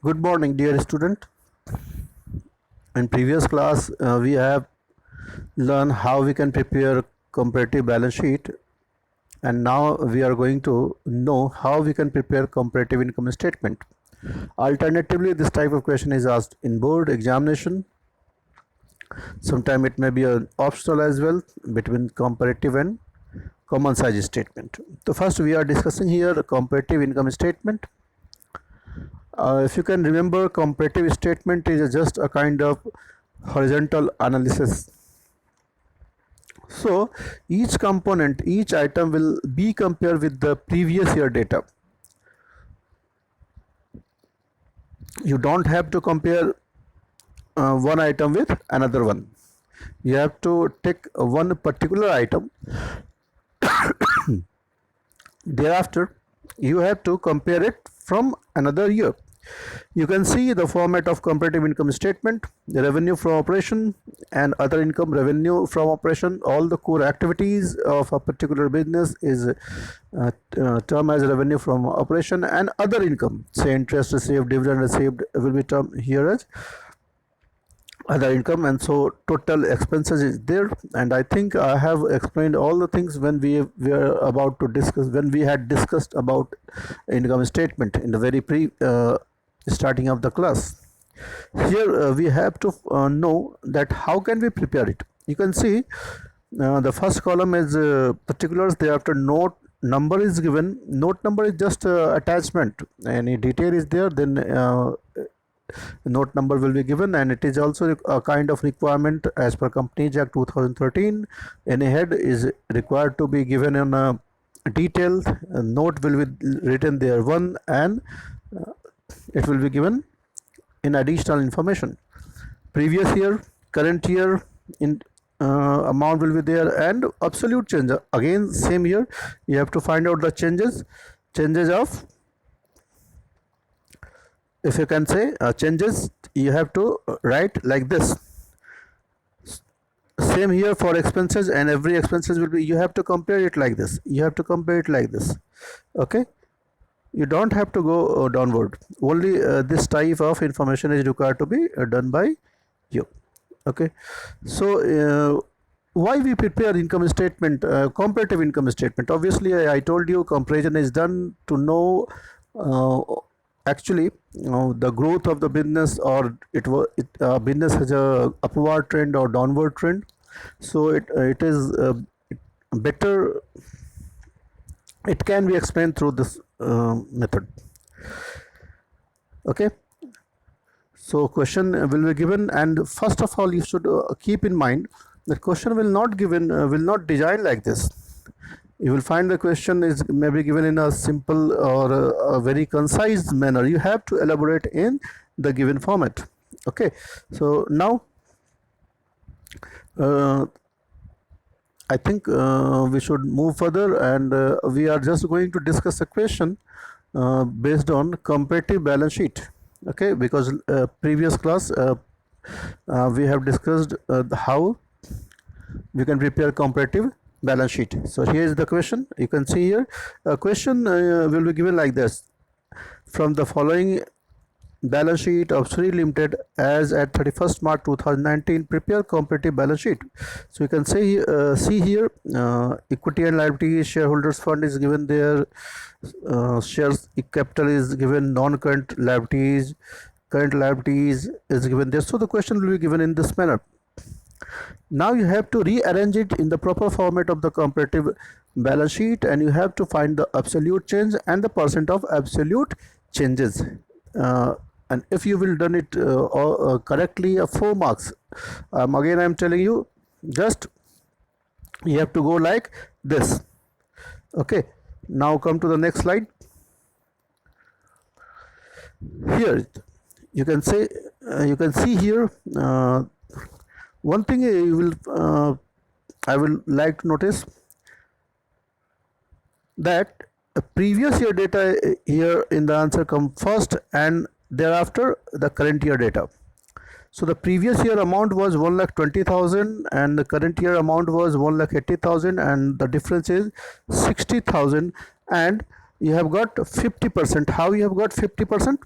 Good morning, dear student. In previous class, we have learned how we can prepare comparative balance sheet, and now we are going to know how we can prepare comparative income statement. Alternatively, this type of question is asked in board examination. Sometime it may be an optional as well between comparative and common size statement. So first we are discussing here a comparative income statement. If you can remember, comparative statement is just a kind of horizontal analysis. So each component, each item will be compared with the previous year data. You don't have to compare one item with another one. You have to take one particular item. Thereafter, you have to compare it from another year. You can see the format of comparative income statement, the revenue from operation and other income. Revenue from operation, all the core activities of a particular business is termed as revenue from operation, and other income, say interest received, dividend received, will be termed here as other income. And so total expenses is there, and I think I have explained all the things when we were about to discuss, when we had discussed about income statement in the very starting of the class. Here we have to know that how can we prepare it. You can see the first column is particulars, thereafter note number is given. Note number is just attachment, any detail is there, then note number will be given, and it is also a kind of requirement as per Companies Act 2013. Any head is required to be given in a detailed note will be written there one, and it will be given in additional information. Previous year, current year, in amount will be there, and absolute change again same year. You have to find out the changes of, if you can say changes, you have to write like this. Same here for expenses, and every expenses will be, you have to compare it like this, you have to compare it like this. Okay, you don't have to go downward. Only this type of information is required to be done by you. Okay, so why we prepare income statement, comparative income statement? Obviously I told you comparison is done to know actually the growth of the business, or business has a upward trend or downward trend. So it is better, it can be explained through this method. Okay, so question will be given, and first of all you should keep in mind that question will not design like this. You will find the question is maybe given in a simple or a very concise manner. You have to elaborate in the given format. Okay, so now I think we should move further, and we are just going to discuss a question based on comparative balance sheet. Okay, because previous class we have discussed how we can prepare comparative balance sheet. So here is the question. You can see here a question will be given like this: from the following balance sheet of Sri Limited as at 31st March 2019, prepare comparative balance sheet. So you can say see here equity and liability, shareholders fund is given there, shares capital is given, non-current liabilities, current liabilities is given there. So the question will be given in this manner. Now you have to rearrange it in the proper format of the comparative balance sheet, and you have to find the absolute change and the percent of absolute changes. And if you will done it correctly, 4 marks. Again I am telling you, just you have to go like this. Okay, now come to the next slide. Here you can say you can see here one thing you will I will like to notice that previous year data here in the answer come first, and thereafter the current year data. So the previous year amount was 1,20,000 and the current year amount was 1,80,000, and the difference is 60,000, and you have got 50%. How you have got 50%?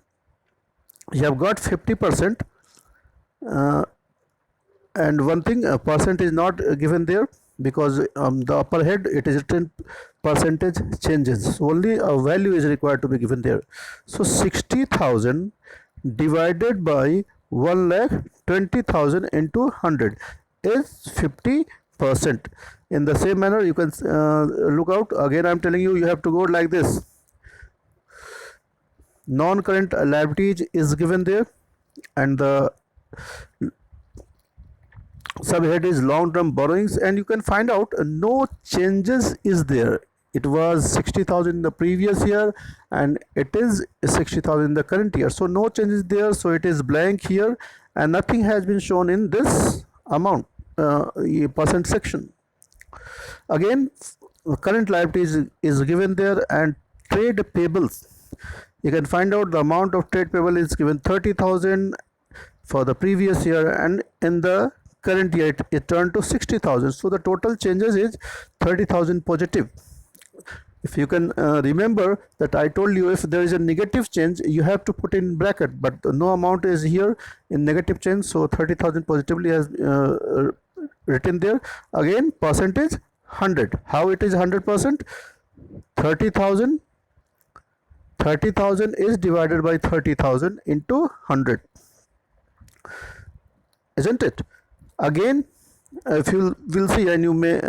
you have got 50%, and one thing, percent is not given there because the upper head it is written percentage changes, so only a value is required to be given there. So 60,000 divided by 1,20,000 into 100 is 50%. In the same manner you can look out again. I'm telling you, you have to go like this. Non-current liabilities is given there, and the subhead is long-term borrowings, and you can find out no changes is there. It was 60,000 in the previous year and it is 60,000 in the current year, so no changes there, so it is blank here and nothing has been shown in this amount percent section. Again, current liabilities is given there, and trade payables, you can find out the amount of trade payable is given 30,000 for the previous year, and in the current year it turned to 60,000, so the total changes is 30,000 positive. If you can remember that I told you, if there is a negative change you have to put in bracket, but no amount is here in negative change, so 30,000 positively has written there. Again, percentage 100, how it is 100%? 30,000 is divided by 30,000 into 100, isn't it? Again, if you will see, and you may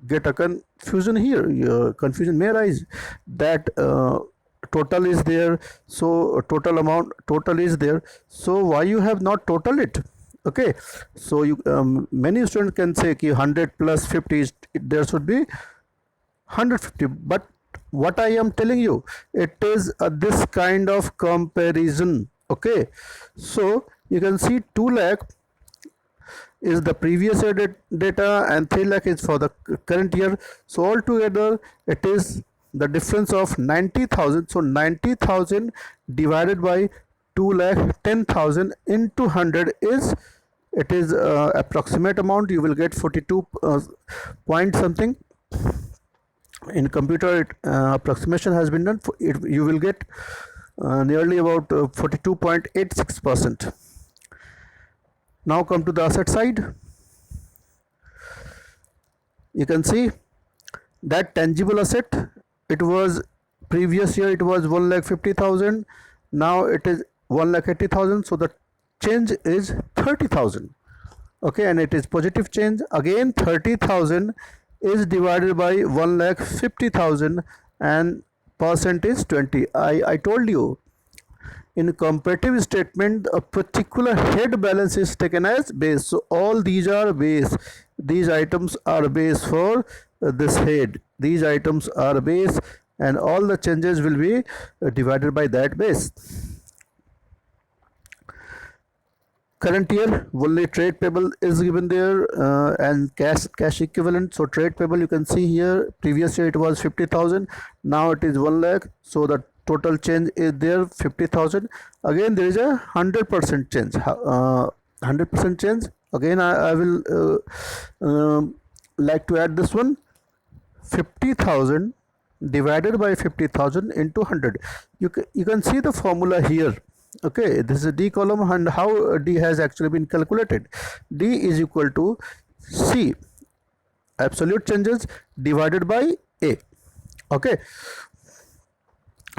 get a confusion here, your confusion may arise that total is there, so total amount total is there, so why you have not total it? Okay, so you many students can say ki 100 plus 50 is, there should be 150, but what I am telling you, it is this kind of comparison. Okay, so you can see 2 lakh is the previous year data and 3 lakh is for the current year, so altogether it is the difference of 90,000. so 90,000 divided by 2 lakh 10,000 into 100 is, it is approximate amount, you will get 42 point something. In computer approximation has been done, you will get nearly about 42.86%. Now come to the asset side. You can see that tangible asset, it was previous year it was 1,50,000, now it is 1,80,000, so the change is 30,000. Okay, and it is positive change. Again, 30,000 is divided by 1,50,000 and percent is 20. I told you, in comparative statement a particular head balance is taken as base, so all these are base, these items are base for this head, these items are base, and all the changes will be divided by that base. Current year only trade payable is given there and cash equivalent. So trade payable, you can see here, previous year it was 50,000, now it is 1 lakh, so the total change is there 50,000. Again there is a 100% change, 100% change. Again I will like to add this one, 50,000 divided by 50,000 into 100. You can see the formula here. Okay, this is a D column, and how D has actually been calculated. D is equal to C, absolute changes, divided by A. Okay,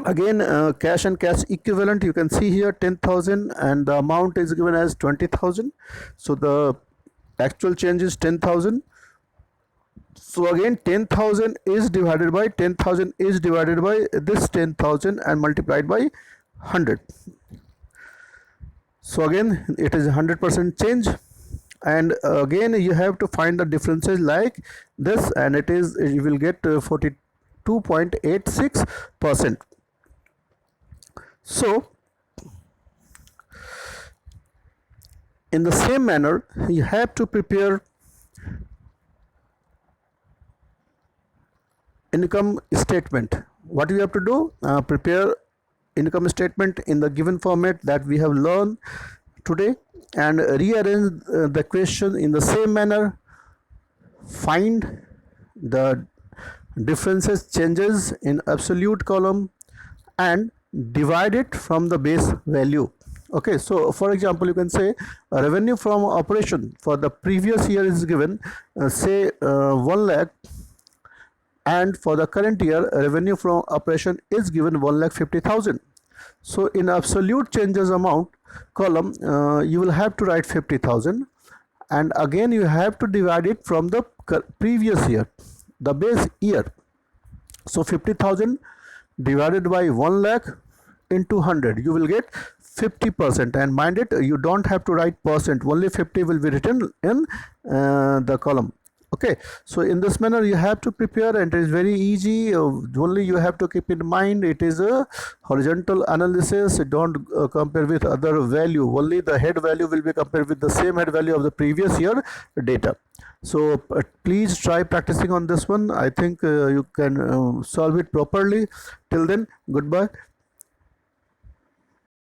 again cash and cash equivalent, you can see here 10,000 and the amount is given as 20,000, so the actual change is 10,000. So again 10,000 is divided by 10,000 is divided by this 10,000 and multiplied by 100. So again it is 100% change, and again you have to find the differences like this, and it is, you will get 42.86%. So in the same manner you have to prepare income statement. What you have to do, prepare income statement in the given format that we have learned today, and rearrange the question in the same manner, find the differences, changes in absolute column, and divide it from the base value. Okay, so for example, you can say revenue from operation for the previous year is given, say 1 lakh, and for the current year revenue from operation is given 1,50,000. So in absolute changes amount column, you will have to write 50,000, and again you have to divide it from the previous year, the base year. So 50,000 divided by 1 lakh into 100, you will get 50%. And mind it, you don't have to write percent, only 50 will be written in the column. Okay, so in this manner you have to prepare, and it is very easy. Only you have to keep in mind it is a horizontal analysis. Don't compare with other value. Only the head value will be compared with the same head value of the previous year data. So please try practicing on this one. I think you can solve it properly. Till then, goodbye.